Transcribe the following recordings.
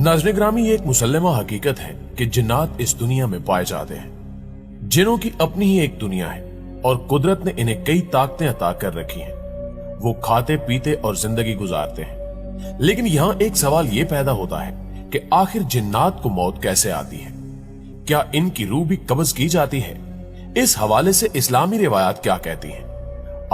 नाज़रीन ग्रामी, ये एक मुसल्लमा हकीकत है कि जिन्नात इस दुनिया में पाए जाते हैं। जिन्हों की अपनी ही एक दुनिया है और कुदरत ने इन्हें कई ताकतें अता कर रखी हैं। वो खाते पीते और जिंदगी गुजारते हैं। लेकिन यहाँ एक सवाल ये पैदा होता है कि आखिर जिन्नात को मौत कैसे आती है? क्या इनकी रूह भी कब्ज की जाती है? इस हवाले से इस्लामी रिवायात क्या कहती हैं?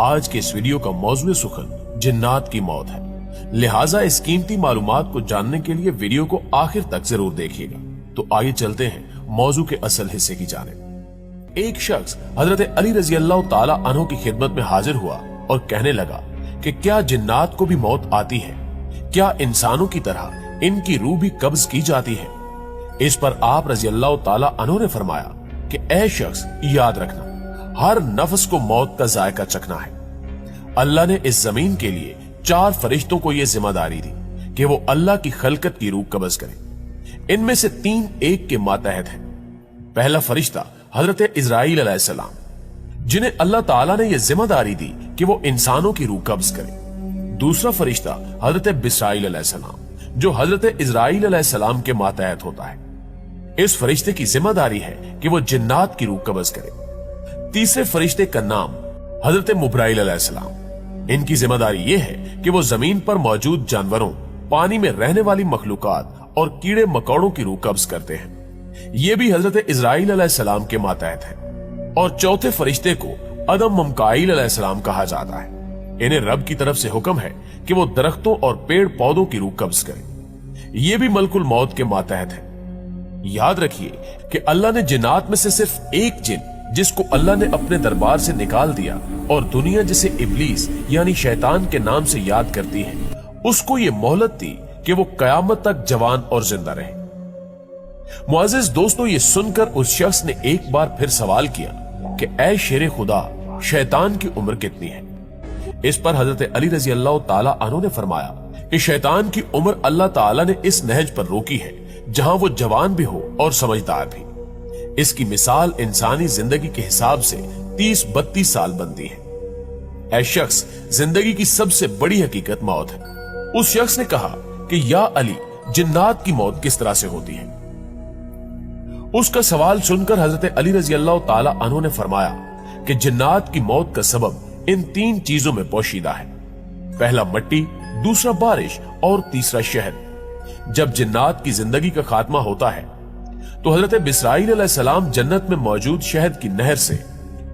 आज के इस वीडियो का मौजूद सुखन जिन्नात की मौत है, लिहाजा इस कीमती मालूमात को जानने के लिए वीडियो को आखिर तक जरूर देखिएगा। तो आइए चलते हैं मौजू के असल हिस्से की जानिब। एक शख्स हजरत अली रजी अल्लाह ताला अन्हु की खिदमत में हाजिर हुआ और कहने लगा कि क्या जिन्नात को भी मौत आती है? क्या इंसानों की तरह इनकी रूह भी कब्ज की जाती है? इस पर आप रजी अल्लाह ताला अन्हु ने फरमाया कि ऐ शख्स, याद रखना, हर नफ्स को मौत का जायका चखना है। अल्लाह ने इस जमीन के लिए 4 फरिश्तों को यह जिम्मेदारी दी कि वो अल्लाह की खलकत की रूह कब्ज करें। इनमें से 3 एक के मातहत हैं। पहला फरिश्ता हजरत इजराइल अलैहिस्सलाम, जिन्हें अल्लाह ताला ने यह जिम्मेदारी दी कि वो इंसानों की रूह कब्ज करें। दूसरा फरिश्ता हजरत बिस्राइल अलैहिस्सलाम, जो हजरत इजराइल अलैहिस्सलाम के मातहत होता है। इस फरिश्ते की जिम्मेदारी है कि वो जिन्नात की रूह कब्ज करे। तीसरे फरिश्ते का नाम हजरत मुब्राइल अलैहिस्सलाम। इनकी जिम्मेदारी यह है कि वो जमीन पर मौजूद जानवरों, पानी में रहने वाली मखलूकात और कीड़े मकोड़ों की रूह कब्ज करते हैं। ये भी हजरत इजराइल अलैहिस्सलाम के मातहत है। और चौथे फरिश्ते को अदम मुमकाइल अलैहिस्सलाम कहा जाता है। इन्हें रब की तरफ से हुक्म है कि वो दरख्तों और पेड़ पौधों की रूह कब्ज करें। ये भी मलकुल मौत के मातहत है। याद रखिए कि अल्लाह ने जिन्नात में से सिर्फ एक जिन, जिसको अल्लाह ने अपने दरबार से निकाल दिया और दुनिया जिसे इब्लीस यानी शैतान के नाम से याद करती है, उसको ये मोहलत दी कि वो कयामत तक जवान और जिंदा रहे। मुअज़्ज़िज़ दोस्तों, ये सुनकर उस शख्स ने एक बार फिर सवाल किया कि ऐ शेर खुदा, शैतान की उम्र कितनी है? इस पर हजरत अली रजी अल्लाह ताला अन्हु ने फरमाया कि शैतान की उम्र अल्लाह ताला ने इस नहज पर रोकी है जहां वो जवान भी हो और समझदार भी। इसकी मिसाल इंसानी जिंदगी के हिसाब से 30-32 साल बनती है। ऐ शख्स, जिंदगी की सबसे बड़ी हकीकत मौत है। उस शख्स ने कहा कि या अली, जिन्नात की मौत किस तरह से होती है? उसका सवाल सुनकर हजरत अली रजी अल्लाह ताला अन्हु ने फरमाया कि जिन्नात की मौत का सबब इन 3 चीजों में पोशीदा है। पहला मट्टी, दूसरा बारिश और तीसरा शहद। जब जिन्नात की जिंदगी का खात्मा होता है तो हजरत बिस्राइल अलैहिस्सलाम जन्नत में मौजूद शहद की नहर से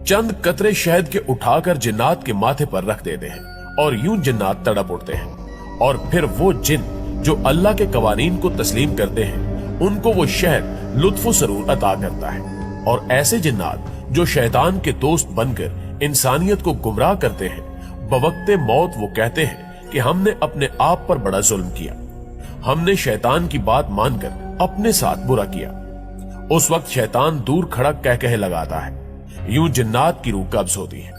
चंद कतरे शहद के उठाकर जिन्नात के माथे पर रख देते हैं और यूं जिन्नात तड़प उठते हैं। और फिर वो जिन जो अल्लाह के कवानीन को तस्लीम करते हैं, उनको वो शहद लुत्फ सरूर अता करता है। और ऐसे जिन्नात जो शैतान के दोस्त बनकर इंसानियत को गुमराह करते हैं, बवक्ते मौत वो कहते हैं कि हमने अपने आप पर बड़ा जुल्म किया, हमने शैतान की बात मानकर अपने साथ बुरा किया। उस वक्त शैतान दूर खड़ा कह लगाता है, यूं जिन्नात की रूह कब्ज होती है।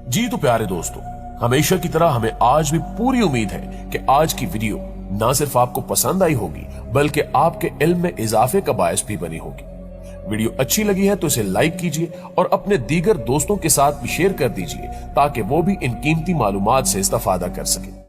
जी तो प्यारे दोस्तों, हमेशा की तरह हमें आज भी पूरी उम्मीद है कि आज की वीडियो ना सिर्फ आपको पसंद आई होगी बल्कि आपके इल्म में इजाफे का बायस भी बनी होगी। वीडियो अच्छी लगी है तो इसे लाइक कीजिए और अपने दीगर दोस्तों के साथ भी शेयर कर दीजिए ताकि वो भी इन कीमती मालूमात से इस्तेफादा कर सके।